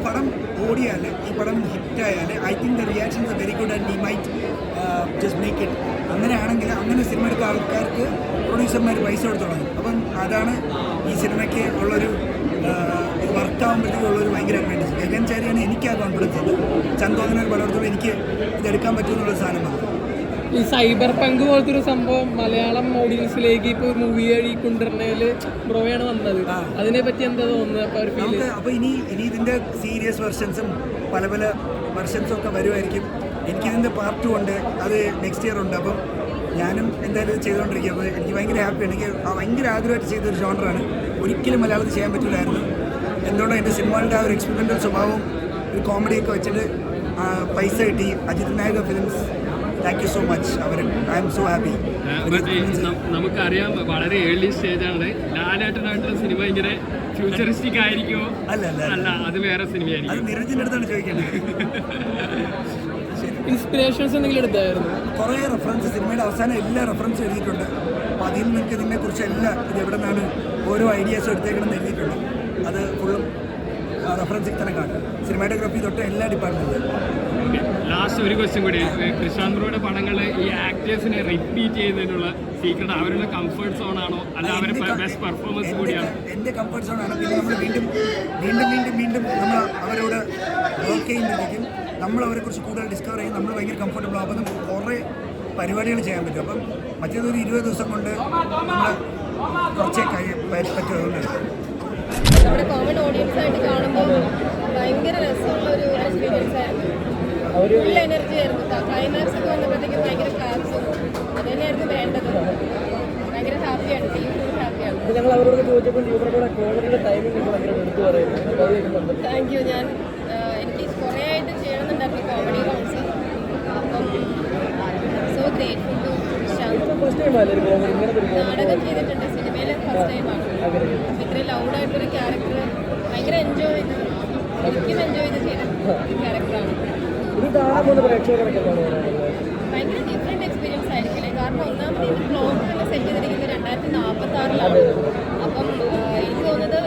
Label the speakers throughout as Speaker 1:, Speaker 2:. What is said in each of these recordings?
Speaker 1: പടം ഓടിയാൽ, ഈ പടം ഹിറ്റായാൽ, I think the reactions are very good and we might just make it. അങ്ങനെയാണെങ്കിൽ അങ്ങനെ സിനിമ എടുത്ത ആൾക്കാർക്ക് പ്രൊഡ്യൂസർമാർ പൈസ കൊടുത്ത് തുടങ്ങും. അപ്പം അതാണ് ഈ സിനിമയ്ക്ക് ഉള്ളൊരു വർക്കാകുമ്പോഴത്തേക്കും ഉള്ളൊരു ഭയങ്കര അഡ്വാൻറ്റേജ്. ഗഗൻ ചാരിയാണ് എനിക്ക് ആ കോൺഫിഡൻസ് ഉണ്ട്. ചന്തോന്നൊരു പടത്തോളം എനിക്ക് ഇതെടുക്കാൻ പറ്റുമെന്നുള്ളൊരു സാധനമാണ്.
Speaker 2: ഈ സൈബർ പങ്ക് പോലത്തെ ഒരു സംഭവം മലയാളം ഓഡിയൻസിലേക്ക് ഇപ്പോൾ മൂവി വഴി കൊണ്ടുവരുന്നതിൽ ബ്രോയാണ് വന്നത്. അതിനെപ്പറ്റി എന്താ തോന്നുന്നത്?
Speaker 1: അപ്പോൾ ഇനി ഇതിൻ്റെ സീരിയസ് വെർഷൻസും പല പല വെർഷൻസും ഒക്കെ വരുമായിരിക്കും. എനിക്കിതിൻ്റെ പാർട്ട് 2 ഉണ്ട്, അത് നെക്സ്റ്റ് ഇയർ ഉണ്ട്. അപ്പം ഞാനും എന്തായാലും ഇത് ചെയ്തുകൊണ്ടിരിക്കുക. അപ്പോൾ എനിക്ക് ഭയങ്കര ഹാപ്പിയാണ്. എനിക്ക് ഭയങ്കര ആഗ്രഹമായിട്ട് ചെയ്തൊരു ജോണറാണ്. ഒരിക്കലും മലയാളത്തിൽ ചെയ്യാൻ പറ്റില്ലായിരുന്നു. എന്തുകൊണ്ടും എൻ്റെ സിനിമകളുടെ ആ ഒരു എക്സ്പെരിമെൻ്റൽ സ്വഭാവം, ഒരു കോമഡിയൊക്കെ വെച്ചിട്ട് പൈസ കിട്ടി. അജിത് നായക films, thank you so much. I M so happy.
Speaker 3: നമുക്കറിയാം വളരെ ഏർലി സ്റ്റേജാണ്. ലാലേട്ടനായിട്ടുള്ള സിനിമ ഇങ്ങനെ ഫ്യൂച്ചറിസ്റ്റിക് ആയിരിക്കുമോ? അല്ല, അത് വേറെ സിനിമയായിരിക്കും.
Speaker 1: അത് നിരഞ്ജൻ്റെ അടുത്താണ് ചോദിക്കേണ്ടത്.
Speaker 2: ഇൻസ്പിറേഷൻസ് എന്തെങ്കിലും എടുത്തായിരുന്നു?
Speaker 1: കുറേ റെഫറൻസ്, സിനിമയുടെ അവസാനം എല്ലാ റെഫറൻസും എഴുതിയിട്ടുണ്ട്. അപ്പോൾ അതിൽ നിങ്ങൾക്ക് ഇതിനെക്കുറിച്ച് എല്ലാം, ഇത് എവിടെ നിന്നാണ് ഓരോ ഐഡിയാസും എടുത്തേക്കണമെന്ന് എഴുതിയിട്ടുണ്ട്. അത് ഫുള്ളും റെഫറൻസിൽ തന്നെ കാണും. സിനിമാറ്റോഗ്രാഫി തൊട്ട് എല്ലാ ഡിപ്പാർട്ട്മെൻറ്റിലും.
Speaker 3: ലാസ്റ്റ് ഒരു ക്വസ്റ്റ്യൻ കൂടി. കൃഷാന്ത് ബ്രോയുടെ പടങ്ങൾ ഈ ആക്ടേഴ്സിനെ റിപ്പീറ്റ് ചെയ്യുന്നതിനുള്ള സീക്രട്ട് അവരുടെ കംഫർട്ട് സോൺ ആണോ, അല്ല അവരുടെ ബെസ്റ്റ് പെർഫോമൻസ് കൂടിയാണ്?
Speaker 1: എൻ്റെ കംഫർട്ട് സോൺ ആണ്. പിന്നെ നമ്മൾ വീണ്ടും നമ്മൾ അവരോട് വർക്ക് ചെയ്യുമ്പോഴത്തേക്കും നമ്മൾ അവരെക്കുറിച്ച് കൂടുതൽ ഡിസ്കവർ ചെയ്യും. നമ്മൾ ഭയങ്കര കംഫർട്ടബിൾ ആകുമ്പോൾ നമുക്ക് കുറേ പരിപാടികൾ ചെയ്യാൻ പറ്റും. അപ്പം മറ്റേതൊരു 20 ദിവസം കൊണ്ട് നമ്മൾ കുറച്ചേ പറ്റും. അതുകൊണ്ടാണ്
Speaker 4: നമ്മുടെ കോമൺ ഓഡിയൻസ് ആയിട്ട് കാണുമ്പോൾ ഭയങ്കര രസമുള്ള ഒരു എക്സ്പീരിയൻസ് ആയിരുന്നു. ഫുൾ എനർജി ആയിരുന്നു. ക്ലൈമാക്സ് ഒക്കെ വന്നപ്പോഴത്തേക്കും ഭയങ്കര ക്ലാസും അത് തന്നെയായിരുന്നു വേണ്ടത്. ഭയങ്കര ഹാപ്പിയാണ്. ഹാപ്പിയാണ്.
Speaker 2: ഞങ്ങൾ അവരോട് ചോദിച്ചപ്പോൾ
Speaker 4: താങ്ക് യു. എനിക്ക് കുറേ ആയിട്ട് ചെയ്യണമെന്നുണ്ടായിരുന്നു കോമഡി റോൾസ്. അപ്പം സോ ഗ്രേറ്റ്ഫുൾ ടു നാടകം ചെയ്തിട്ടുണ്ട്. സിനിമയിലെ ഫസ്റ്റ് ടൈമാണ്. അപ്പം ഇത്രയും ലൗഡായിട്ടൊരു ക്യാരക്ടർ ഭയങ്കര എൻജോയ് ചെയ്ത്, എനിക്കും എൻജോയ് ചെയ്ത് ചെയ്ത ക്യാരക്ടറാണ്. ഭയങ്കര ഡിഫറെൻറ്റ് എക്സ്പീരിയൻസ് ആയിരിക്കില്ലേ? കാരണം ഒന്നാമത് ഇത് ക്ലോക്ക് തന്നെ സെറ്റ് ചെയ്തിരിക്കുന്നത് 2046-ലാണ്. അപ്പം എനിക്ക് തോന്നുന്നത്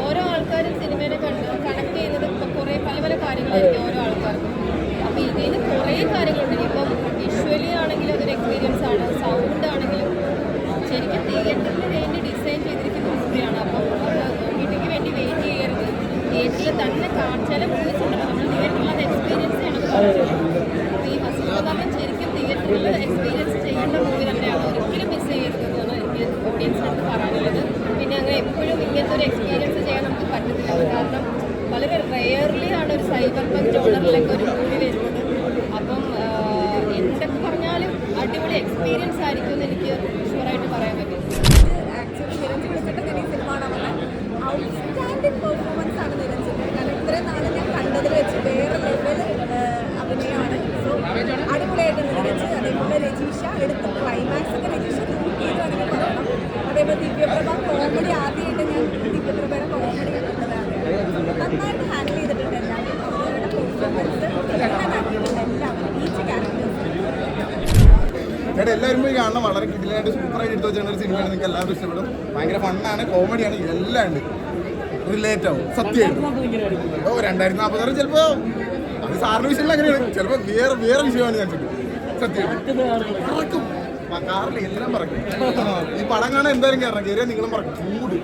Speaker 4: ഓരോ ആൾക്കാരും സിനിമേനെ കണക്ട് ചെയ്യുന്നത് കുറേ പല പല കാര്യങ്ങളായിരിക്കും ഓരോ ആൾക്കാർക്കും. അപ്പോൾ ഇതിൽ കുറേ കാര്യങ്ങളുണ്ട്. ഇപ്പം വിഷ്വലി ആണെങ്കിലും അതൊരു എക്സ്പീരിയൻസ് ആണ്. സൗണ്ട് ആണെങ്കിലും ശരിക്കും തിയേറ്ററിന് വേണ്ടി ഡിസൈൻ ചെയ്തിരിക്കുന്ന മൂവിയാണ്. അപ്പം വീട്ടിലേക്ക് വേണ്ടി വെയിറ്റ് ചെയ്യരുത്. തിയേറ്ററിൽ തന്നെ ചില മൂവീസ് ഉണ്ടല്ലോ, നമ്മൾ തിയേറ്ററിൽ അത് എക്സ്പീരിയൻസ് ചെയ്യണം. അപ്പോൾ ഈ ഹസ്ബൻഡ് ശരിക്കും തിയേറ്ററിൽ എക്സ്പീരിയൻസ് ചെയ്യേണ്ട മൂവി തന്നെയാണ്. ഒരിക്കലും മിസ് ചെയ്യരുത് എന്നാണ് എനിക്ക് ഓഡിയൻസിനടുത്ത് പറയാനുള്ളത്. പിന്നെ അങ്ങനെ എപ്പോഴും ഇങ്ങനത്തെ ഒരു എക്സ്പീരിയൻസ് ചെയ്യാൻ നമുക്ക് പറ്റത്തില്ല. കാരണം വളരെ റെയർലി ആണ് ഒരു സൈബർ പങ്ക് ജോണറിലൊക്കെ ഒരു മൂവി വരുന്നത്. അപ്പം എന്തൊക്കെ പറഞ്ഞാലും അടിപൊളി എക്സ്പീരിയൻസ് ആയിരിക്കും എന്ന് എനിക്ക് ഷുവറായിട്ട് പറയാൻ പറ്റും.
Speaker 5: ആക്ച്വലി നിരഞ്ജൻ വിളിച്ചിട്ട് ഞാൻ ഈ സിനിമ കാണാൻ ഔട്ട്സ്റ്റാൻഡിങ് പെർഫോമൻസ് ആണ് നിരഞ്ജൻ്റെ. കാരണം ഇത്രയും നാളെ ഞാൻ കണ്ടതിൽ വെച്ച് വേറെ ലെവൽ അഭിനയമാണ്. സോ അടിപൊളിയായിട്ട് നിരഞ്ജൻ. അതേപോലെ രജീഷ എടുത്ത ക്ലൈമാക്സ് ഒക്കെ രജീഷ ചെയ്തുവാണെങ്കിൽ പറയണം. അതേപോലെ ദിവ്യപ്രഭ കോമഡി ആദ്യമായിട്ട് ഞാൻ ദിവ്യപ്രഭയുടെ കോമഡി കണ്ടതാണ്. നന്നായിട്ട് ഹാൻഡിൽ ചെയ്തിട്ടുണ്ട് എല്ലാവരും. അവരുടെ പെർഫോമൻസ് എല്ലാം ഈച്ച് ക്യാരക്ടേഴ്സ്
Speaker 6: എല്ലാവരും പോയി കാണണം. വളരെ കിടിലായിട്ട് സൂപ്പറായിട്ട് എടുത്ത് വെച്ചിട്ടുള്ള ഒരു സിനിമയാണ്. നിങ്ങൾക്ക് എല്ലാവരും ഇഷ്ടപ്പെടും. ഭയങ്കര ഫണ്ണാണ്, കോമഡിയാണ്, എല്ലാം ഉണ്ട്. റിലേറ്റ് ആവും സത്യമായിട്ടും. 2046 ചിലപ്പോൾ അത് സാറിന് വിഷയം അങ്ങനെയാണ്. ചിലപ്പോൾ വേറെ വിഷയമാണ് ഞാൻ സത്യമായിട്ട് പറക്കും. കാറിൽ എല്ലാം പറക്കും. ഈ പടം കാണാൻ എന്തായാലും കയറണം. കയറിയാൽ നിങ്ങളും പറക്കും. ചൂട്